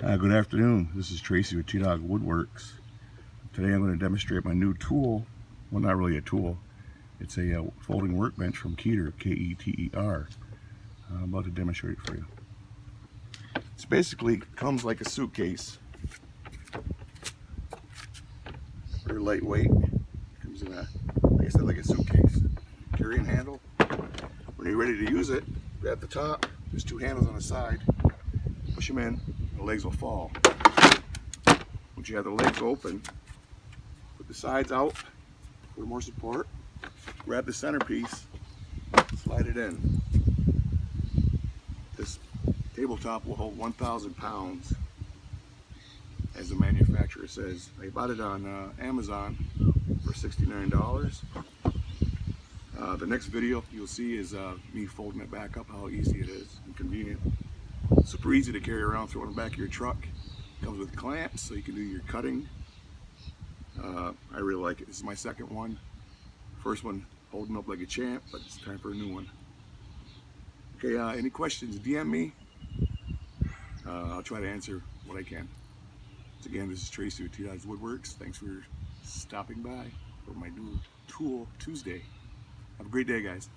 Good afternoon. This is Tracy with T-Dog Woodworks. Today I'm going to demonstrate my new tool. Well, not really a tool. It's a folding workbench from Keter, K-E-T-E-R. I'm about to demonstrate it for you. It's basically comes like a suitcase. Very lightweight. Comes in a, like I said, like a suitcase. Carrying handle. When you're ready to use it, grab the top. There's two handles on the side. Push them in. The legs will fall. Once you have the legs open, put the sides out for more support. Grab the centerpiece, slide it in. This tabletop will hold 1,000 pounds, as the manufacturer says. I bought it on Amazon for $69. The next video you'll see is me folding it back up, how easy it is and convenient. Super easy to carry around, throw it in the back of your truck. Comes with clamps so you can do your cutting. I really like it. This is my second one. First one holding up like a champ, but it's time for a new one. Okay, any questions, DM me. I'll try to answer what I can. Once again, this is Tracy with T-Dog Woodworks. Thanks for stopping by for my new Tool Tuesday. Have a great day, guys.